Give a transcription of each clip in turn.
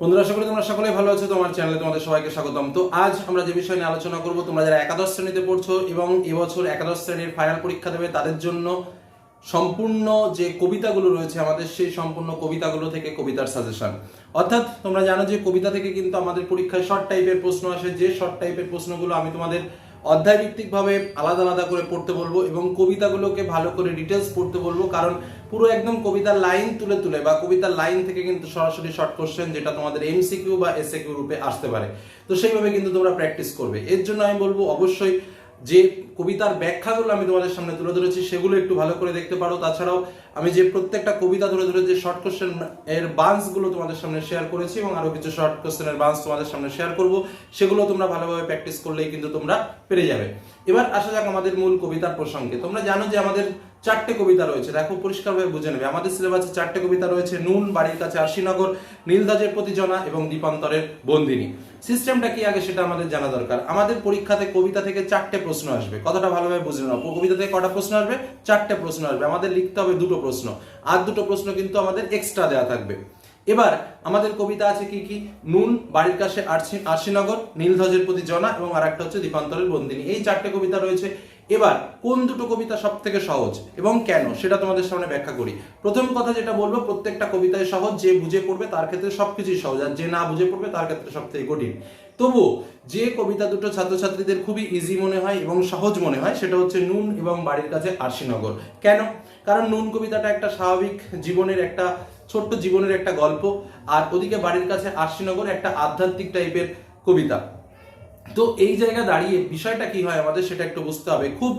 বন্ধুরা, আশা করি তোমরা সকলেই ভালো আছো। তোমার চ্যানেলে তোমাদের সবাইকে স্বাগতম। তো আজ আমরা যে বিষয় নিয়ে আলোচনা করব, তোমরা যারা একাদশ শ্রেণীতে পড়ছো এবং এবছর একাদশ শ্রেণীর ফাইনাল পরীক্ষা দেবে তাদের জন্য সম্পূর্ণ যে কবিতাগুলো রয়েছে আমাদের, সেই সম্পূর্ণ কবিতাগুলো থেকে কবিতার সাজেশন। অর্থাৎ তোমরা জানো যে কবিতা থেকে কিন্তু আমাদের পরীক্ষায় শর্ট টাইপের প্রশ্ন আসে। যে শর্ট টাইপের প্রশ্নগুলো আমি তোমাদের অধ্যায় ভিত্তিকভাবে আলাদা আলাদা করে পড়তে বলবো এবং কবিতাগুলোকে ভালো করে ডিটেলস পড়তে বলবো, কারণ পুরো একদম কবিতার লাইন তুলে তুলে বা কবিতার লাইন থেকে কিন্তু সরাসরি শর্ট কোশ্চেন, যেটা তোমাদের এমসিকিউ বা এসএকিউ রূপে আসতে পারে, তো সেইভাবে কিন্তু তোমরা প্র্যাকটিস করবে। এর জন্য আমি বলবো অবশ্যই যে কবিতার ব্যাখ্যাগুলো আমি তোমাদের সামনে তুলে ধরেছি সেগুলো একটু ভালো করে দেখতে পারো। তাছাড়াও আমি যে প্রত্যেকটা কবিতা ধরে ধরে যে শর্ট কোশ্চেন এর বান্সগুলো তোমাদের সামনে শেয়ার করেছি এবং আরো কিছু শর্ট কোশ্চেনের বান্স তোমাদের সামনে শেয়ার করব, সেগুলো তোমরা ভালোভাবে প্র্যাকটিস করলেই কিন্তু তোমরা পেরে যাবে। এবার আসা যাক আমাদের মূল কবিতার প্রসঙ্গে। তোমরা জানো যে আমাদের চারটে কবিতা রয়েছে। দেখো, পরিষ্কারভাবে বুঝে নেবে, আমাদের সিলেবাসে চারটে কবিতা রয়েছে: নুন, বাড়ির কাছে আরশিনগর, নীলধ্বজের প্রতি জনা এবং দীপান্তরের বন্দিনী। সিস্টেমটা কি আগে সেটা আমাদের জানা দরকার। আমাদের পরীক্ষাতে কবিতা থেকে চারটে প্রশ্ন আসবে, কথাটা ভালোভাবে বুঝে নাও। কবিতা থেকে কটা প্রশ্ন আসবে? চারটে প্রশ্ন আসবে। আমাদের লিখতে হবে দুটো প্রশ্ন, আর দুটো প্রশ্ন কিন্তু আমাদের এক্সট্রা দেওয়া থাকবে। এবার আমাদের কবিতা আছে কি কি? নুন, বাড়ির কাছে আরশিনগর, নীলধ্বজের প্রতি জনা এবং আর একটা হচ্ছে দীপান্তরের বন্দিনী। এই চারটে কবিতা রয়েছে। এবার কোন দুটো কবিতা সব থেকে সহজ এবং কেন সেটা তোমাদের সামনে ব্যাখ্যা করি। প্রথম কথা যেটা বলবো, প্রত্যেকটা কবিতায় সহজ। যে বুঝে পড়বে তার ক্ষেত্রে সবকিছুই সহজ, আর যে না বুঝে পড়বে তার ক্ষেত্রে সব থেকে কঠিন। তবু যে কবিতা দুটো ছাত্রছাত্রীদের খুবই ইজি মনে হয় এবং সহজ মনে হয়, সেটা হচ্ছে নুন এবং বাড়ির কাছে আরশিনগর। কেন? কারণ নুন কবিতাটা একটা স্বাভাবিক জীবনের একটা ছোট্ট জীবনের একটা গল্প, আর ওদিকে বাড়ির কাছে আরশিনগর একটা আধ্যাত্মিক টাইপের কবিতা। তো এই জায়গা দাঁড়িয়ে বিষয়টা কি হয় আমাদের সেটা একটু বুঝতে হবে। খুব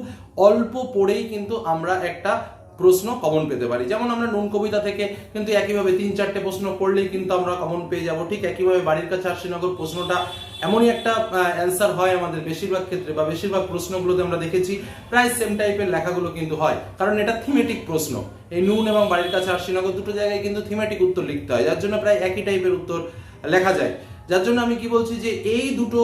অল্প পড়েই কিন্তু আমরা একটা প্রশ্ন কমন পেতে পারি। যেমন আমরা নুন কবিতা থেকে কিন্তু একইভাবে 3-4টে প্রশ্ন করলেই কিন্তু আমরা কমন পেয়ে যাব। ঠিক একইভাবে বাড়ির কাছে আরশিনগর প্রশ্নটা এমনই একটা অ্যান্সার হয় আমাদের বেশিরভাগ ক্ষেত্রে, বা বেশিরভাগ প্রশ্নগুলোতে আমরা দেখেছি প্রায় সেম টাইপের লেখাগুলো কিন্তু হয়, কারণ এটা থিমেটিক প্রশ্ন। এই নুন এবং বাড়ির কাছে আরশিনগর দুটো জায়গায় কিন্তু থিমেটিক উত্তর লিখতে হয়, যার জন্য প্রায় একই টাইপের উত্তর লেখা যায়। যার জন্য আমি কি বলছি যে এই দুটো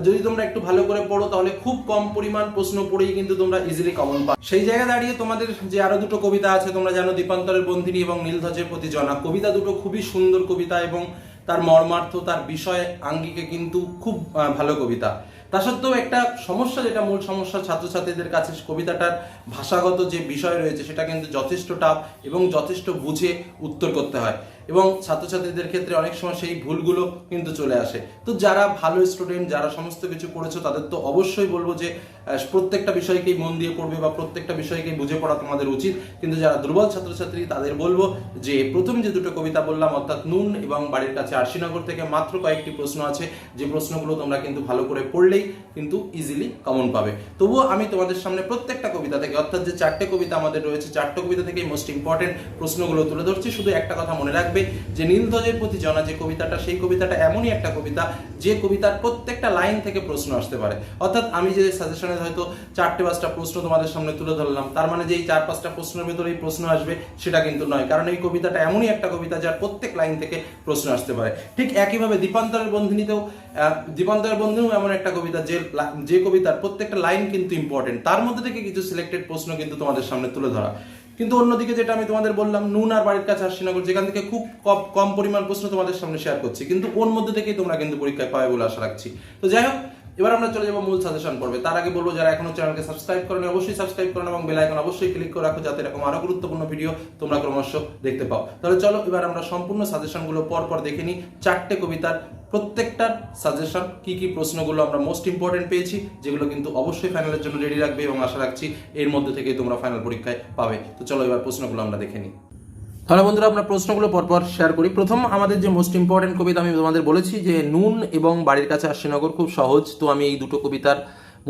যদি তোমরা একটু ভালো করে পড়ো তাহলে খুব কম পরিমাণ প্রশ্ন পড়েই কিন্তু তোমরা ইজিলি কমন পাও। সেই জায়গা দাঁড়িয়ে তোমাদের যে আরো দুটো কবিতা আছে, তোমরা জানো দীপান্তরের বন্দিনী এবং নীলধ্বজের প্রতি জনা। কবিতা দুটো খুবই সুন্দর কবিতা এবং তার মর্মার্থ, তার বিষয় আঙ্গিকে কিন্তু খুব ভালো কবিতা। তা সত্ত্বেও একটা সমস্যা, যেটা মূল সমস্যা ছাত্রছাত্রীদের কাছে, কবিতাটার ভাষাগত যে বিষয় রয়েছে সেটা কিন্তু যথেষ্ট টাফ এবং যথেষ্ট বুঝে উত্তর করতে হয়, এবং ছাত্রছাত্রীদের ক্ষেত্রে অনেক সময় সেই ভুলগুলো কিন্তু চলে আসে। তো যারা ভালো স্টুডেন্ট, যারা সমস্ত কিছু পড়েছো, তাদের তো অবশ্যই বলবো যে প্রত্যেকটা বিষয়কেই মন দিয়ে পড়বে বা প্রত্যেকটা বিষয়কেই বুঝে পড়া তোমাদের উচিত। কিন্তু যারা দুর্বল ছাত্রছাত্রী তাদের বলবো যে প্রথম যে দুটো কবিতা বললাম, অর্থাৎ নুন এবং বাড়ির কাছে আরশিনগর থেকে মাত্র কয়েকটি প্রশ্ন আছে, যে প্রশ্নগুলো তোমরা কিন্তু ভালো করে পড়লেই কিন্তু ইজিলি কমন পাবে। তবুও আমি তোমাদের সামনে প্রত্যেকটা কবিতা থেকে, অর্থাৎ যে চারটে কবিতা আমাদের রয়েছে, চারটে কবিতা থেকে মোস্ট ইম্পর্টেন্ট প্রশ্নগুলো তুলে ধরছি। শুধু একটা কথা মনে রাখবে যে নীলধ্বজের প্রতি জনা যে কবিতাটা, সেই কবিতাটা এমনই একটা কবিতা যে কবিতার প্রত্যেকটা লাইন থেকে প্রশ্ন আসতে পারে। অর্থাৎ আমি যে সাজেশনে হয়তো 4-5টা প্রশ্ন তোমাদের সামনে তুলে ধরলাম, তার মানে যে এই 4-5টা প্রশ্নের ভেতরে এই প্রশ্ন আসবে সেটা কিন্তু নয়, কারণ এই কবিতাটা এমনই একটা কবিতা যার প্রত্যেক লাইন থেকে প্রশ্ন আসতে পারে। ঠিক একইভাবে দীপান্তরের বন্দিনীতেও, দীপান্তরের বন্দিনীও এমন একটা কবিতা যে কবিতার প্রত্যেকটা লাইন কিন্তু ইম্পর্টেন্ট, তার মধ্যে থেকে কিছু সিলেক্টেড প্রশ্ন কিন্তু তোমাদের সামনে তুলে ধরা। কিন্তু অন্যদিকে যেটা আমি তোমাদের বললাম, নুন আর বাড়ির কাছে আরশিনগর, যেখান থেকে খুব কম পরিমাণ প্রশ্ন তোমাদের সামনে শেয়ার করছি, কিন্তু ওর মধ্যে থেকেই তোমরা কিন্তু পরীক্ষায় পাবে বলে আশা রাখছি। তো যাই হোক, এবার আমরা চলে যাবো মূল সাজেশন পর্বে। তার আগে বলবো, যারা এখনো চ্যানেলকে সাবস্ক্রাইব করেন অবশ্যই সাবস্ক্রাইব করেন এবং বেল আইকন অবশ্যই ক্লিক করে রাখো, যাতে এরকম আরো গুরুত্বপূর্ণ ভিডিও তোমরা ক্রমশ দেখতে পাও। তাহলে চলো এবার আমরা সম্পূর্ণ সাজেশনগুলো পর দেখে নিই। চারটে কবিতার প্রত্যেকটার সাজেশন, কি কি প্রশ্নগুলো আমরা মোস্ট ইম্পর্টেন্ট পেয়েছি, যেগুলো কিন্তু অবশ্যই ফাইনালের জন্য রেডি রাখবে, এবং আশা রাখছি এর মধ্যে থেকে তোমরা ফাইনাল পরীক্ষায় পাবে। তো চলো এবার প্রশ্নগুলো আমরা দেখে নিই। তাহলে বন্ধুরা, আমরা প্রশ্নগুলো পরপর শেয়ার করি। প্রথম আমাদের যে মোস্ট ইম্পর্টেন্ট কবিতা, আমি তোমাদের বলেছি যে নুন এবং বাড়ির কাছে আরশিনগর খুব সহজ। তো আমি এই দুটো কবিতার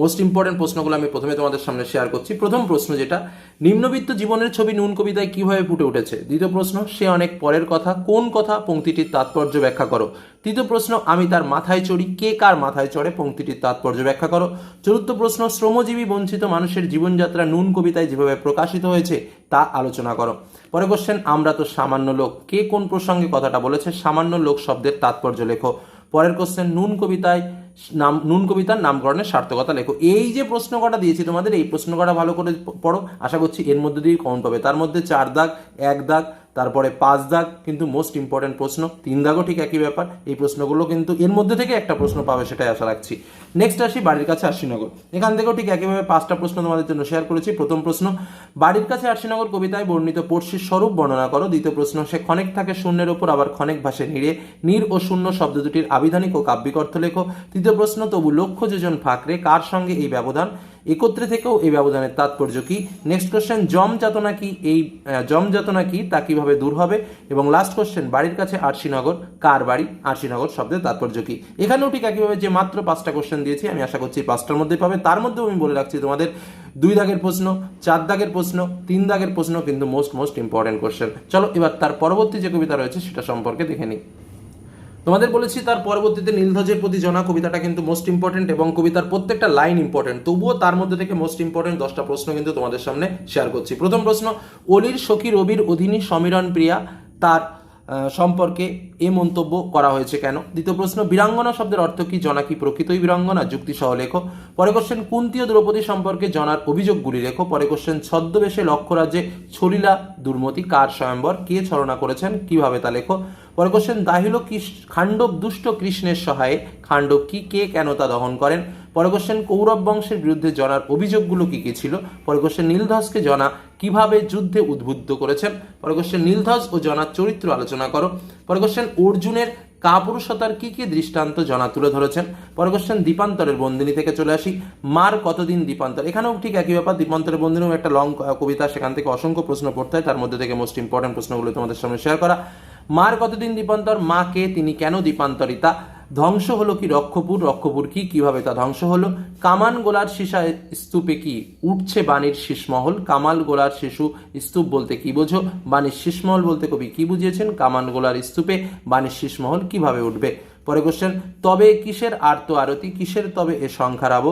মোস্ট ইম্পর্টেন্ট প্রশ্নগুলো আমি প্রথমে তোমাদের সামনে শেয়ার করছি। প্রথম প্রশ্ন যেটা, নিম্নবিত্ত জীবনের ছবি নুন কবিতায় কিভাবে ফুটে উঠেছে? দ্বিতীয় প্রশ্ন, সে অনেক পরের কথা, কোন কথা? পংক্তিটির তাৎপর্য ব্যাখ্যা করো। তৃতীয় প্রশ্ন, আমি তার মাথায় চড়ি, কে কার মাথায় চড়ে? পংক্তিটির তাৎপর্য ব্যাখ্যা করো। চতুর্থ প্রশ্ন, শ্রমজীবী বঞ্চিত মানুষের জীবনযাত্রা নুন কবিতায় যেভাবে প্রকাশিত হয়েছে তা আলোচনা করো। পরে কোশ্চেন, আমরা তো সামান্য লোক, কে কোন প্রসঙ্গে কথাটা বলেছে? সামান্য লোক শব্দের তাৎপর্য লেখো। পরের কোশ্চেন, নুন কবিতার নামকরণের সার্থকতা লেখো। এই যে প্রশ্ন কটা দিয়েছি তোমাদের, এই প্রশ্ন কটা ভালো করে পড়ো, আশা করছি এর মধ্যে দিয়ে কমন পাবে। তার মধ্যে 4 দাগ, 1 দাগ, তারপরে 5 দাগ কিন্তু মোস্ট ইম্পর্টেন্ট প্রশ্ন, 3 দাগও ঠিক একই ব্যাপার। এই প্রশ্নগুলো কিন্তু এর মধ্যে থেকে একটা প্রশ্ন পাবে সেটাই আশা রাখছি। নেক্সট আসি বাড়ির কাছে আরশিনগর। এখান থেকেও ঠিক একইভাবে 5টা প্রশ্ন তোমাদের জন্য শেয়ার করেছি। প্রথম প্রশ্ন, বাড়ির কাছে আরশিনগর কবিতায় বর্ণিত পড়শির স্বরূপ বর্ণনা করো। দ্বিতীয় প্রশ্ন, সে ক্ষণেক থাকে শূন্যের ওপর আবার ক্ষণেক ভাসে নীড়ে, নীর ও শূন্য শব্দ দুটির আবিধানিক ও কাব্যিক অর্থ লেখো। তৃতীয় প্রশ্ন, তবু লক্ষ্য যোজন ফাঁকরে কার সঙ্গে এই ব্যবধান, একত্রে থেকেও এই ব্যবধানের তাৎপর্য কি। নেক্সট কোশ্চেন, জম যাতনা কি তা কিভাবে দূর হবে। এবং লাস্ট কোশ্চেন, বাড়ির কাছে আরশিনগর কার বাড়ি, আরশিনগর শব্দের তাৎপর্য কি। এখানেও ঠিক একইভাবে যে মাত্র 5টা কোশ্চেন দিয়েছি, আমি আশা করছি 5টার মধ্যে পাবে। তার মধ্যেও আমি বলে রাখছি তোমাদের 2 দাগের প্রশ্ন, 4 দাগের প্রশ্ন, 3 দাগের প্রশ্ন কিন্তু মোস্ট ইম্পর্টেন্ট কোশ্চেন। চলো এবার তার পরবর্তী যে কবিতা রয়েছে সেটা সম্পর্কে দেখে নিই। তোমাদের বলেছি তার পরবর্তীতে নীলধ্বজের প্রতি জনা কবিতাটা কিন্তু মোস্ট ইম্পর্টেন্ট এবং কবিতার প্রত্যেকটা লাইন ইম্পর্টেন্ট, তবুও তার মধ্যে থেকে মোস্ট ইম্পর্টেন্ট 10টা প্রশ্ন কিন্তু তোমাদের সামনে শেয়ার করছি। প্রথম প্রশ্ন, অলির সখী রবির অধীনী সমীরণ প্রিয়া তার সম্পর্কে এ মন্তব্য করা হয়েছে কেন। দ্বিতীয় প্রশ্ন, বীরাঙ্গনা শব্দের অর্থ কি, জনা কি প্রকৃতই বীরাঙ্গনা, যুক্তি সহ লেখো। পরে কোশ্চেন, কুন্তী ও দ্রৌপদী সম্পর্কে জনার অভিযোগগুলি লেখো। পরে কোশ্চেন, ছদ্মবেশে লক্ষ্যরাজ্যে ছলিলা দুর্মতি কার স্বয়ম্বর, কে ছলনা করেছেন, কিভাবে তা লেখো। পরে কোশ্চেন, দাহিল খাণ্ডব দুষ্ট কৃষ্ণের সহায়ে, খাণ্ডব কি, কে কেন তা দহন করেন। পরে কোশ্চেন, কৌরব বংশের বিরুদ্ধে জনার অভিযোগগুলো কি কি ছিল। পরে কোশ্চেন, নীলধ্বজকে জনা কিভাবে যুদ্ধে উদ্বুদ্ধ করেছেন। পরে কোশ্চেন, নীলধ্বজ ও জনার চরিত্র আলোচনা করো। পরে কোশ্চেন, অর্জুনের কাপুরুষতার কি কি দৃষ্টান্ত জনা তুলে ধরেছেন। পরে কোশ্চেন, দীপান্তরের বন্দিনী থেকে চলে আসি, মার কতদিন দীপান্তর। এখানেও ঠিক একই ব্যাপার, দীপান্তরের বন্দিনীও একটা লং কবিতা, সেখান থেকে অসংখ্য প্রশ্ন পড়তে হয়, তার মধ্যে থেকে মোস্ট ইম্পর্টেন্ট প্রশ্নগুলো তোমাদের সামনে শেয়ার করা। মার কতদিন দীপান্তর, মা কে, তিনি কেন দীপান্তরিতা, ধ্বংস হলো কি রক্ষপুর, রক্ষপুর কি, কিভাবে তা ধ্বংস হলো। কামান গোলার সীসা স্তূপে কি উঠছে বাণীর শীষমহল, কামাল গোলার শিশু স্তূপ বলতে কি বোঝো, বাণীর শীষমহল বলতে কবি কি বুঝিয়েছেন, কামান গোলার স্তূপে বাণীর শীষমহল কিভাবে উঠবে। পরে কোশ্চেন, তবে কিসের আর্ত আরতি, কিসের তবে এ সংখ্যারাব,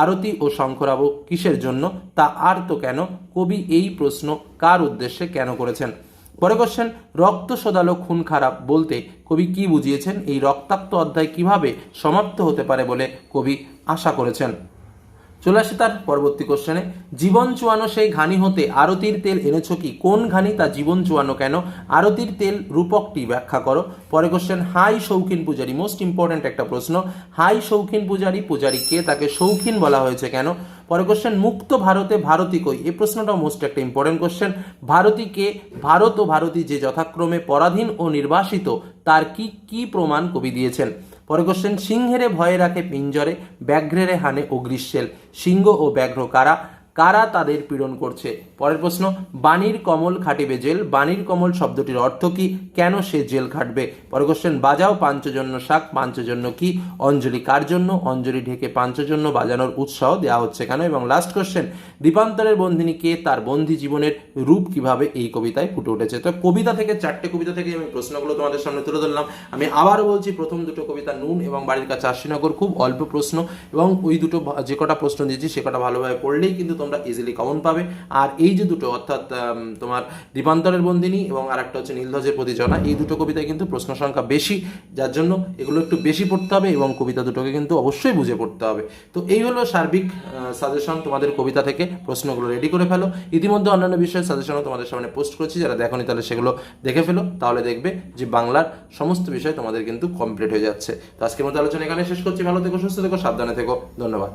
আরতি ও শঙ্খরাব কিসের জন্য, তা আর্ত কেন, কবি এই প্রশ্ন কার উদ্দেশ্যে কেন করেছেন। পরে কোশ্চেন, রক্ত শোধালো খুন খারাপ বলতে কবি কি বুঝিয়েছেন, এই রক্তাক্ত অধ্যায় কিভাবে সমাপ্ত হতে পারে বলে কবি আশা করেছেন। চলে আসে তার পরবর্তী কোশ্চেনে, জীবন চুয়ানো সেই ঘানি হতে আরতির তেল এনেছো কি, কোন ঘানি তা জীবন চুয়ানো কেন, আরতির তেল রূপকটি ব্যাখ্যা করো। পরে কোশ্চেন, হাই শৌখিন পূজারী, মোস্ট ইম্পর্টেন্ট একটা প্রশ্ন, হাই শৌখিন পূজারী, পূজারী কে, তাকে শৌখিন বলা হয়েছে কেন। পরে কোশ্চেন, মুক্ত ভারতে ভারতী কই, এই প্রশ্নটাও মোস্ট একটা ইম্পর্টেন্ট কোশ্চেন, ভারতী কে, ভারত ও ভারতী যে যথাক্রমে পরাধীন ও নির্বাসিত তার কি কি প্রমাণ কবি দিয়েছেন। পরে কোশ্চেন, সিংহেরে ভয়ে রাখে পিঞ্জরে, ব্যাঘ্রেরে হানে ও গ্রীষ্মেল, সিংহ ও ব্যাঘ্র কারা, কারা তাদের পীড়ন করছে। পরের প্রশ্ন, বাণীর কমল খাটিবে জেল, বাণীর কমল শব্দটির অর্থ কি, কেন সে জেল খাটবে। পরে কোশ্চেন, বাজাও পাঞ্চজন্য শাক, পাঞ্চজন্য কি, অঞ্জলি কার জন্য, অঞ্জলি ঢেকে পাঞ্চজন্য বাজানোর উৎসাহ দেওয়া হচ্ছে কেন। এবং লাস্ট কোশ্চেন, দীপান্তরের বন্দিনী কে, তার বন্দী জীবনের রূপ কিভাবে এই কবিতায় ফুটে উঠেছে। তো কবিতা থেকে 4টে কবিতা থেকে আমি প্রশ্নগুলো তোমাদের সামনে তুলে ধরলাম। আমি আবারও বলছি, প্রথম দুটো কবিতা নুন এবং বাড়ির কাছে আরশিনগর খুব অল্প প্রশ্ন, এবং ওই দুটো যে কটা প্রশ্ন দিয়েছি সে কটা ভালোভাবে পড়লেই কিন্তু তোমরা ইজিলি কমন পাবে। আর এই যে দুটো, অর্থাৎ তোমার দীপান্তরের বন্দিনী এবং আরেকটা হচ্ছে নীলধ্বজের প্রতি জনা, এই দুটো কবিতায় কিন্তু প্রশ্ন সংখ্যা বেশি, যার জন্য এগুলো একটু বেশি পড়তে হবে এবং কবিতা দুটোকে কিন্তু অবশ্যই বুঝে পড়তে হবে। তো এই হলো সার্বিক সাজেশন, তোমাদের কবিতা থেকে প্রশ্নগুলো রেডি করে ফেলো। ইতিমধ্যে অন্যান্য বিষয়ের সাজেশনও তোমাদের সামনে পোস্ট করেছি, যারা দেখোনি তাহলে সেগুলো দেখে ফেলো, তাহলে দেখবে যে বাংলার সমস্ত বিষয় তোমাদের কিন্তু কমপ্লিট হয়ে যাচ্ছে। তো আজকের মতো আলোচনা এখানে শেষ করছি। ভালো থেকো, সুস্থ থেকো, সাবধানে থেকো, ধন্যবাদ।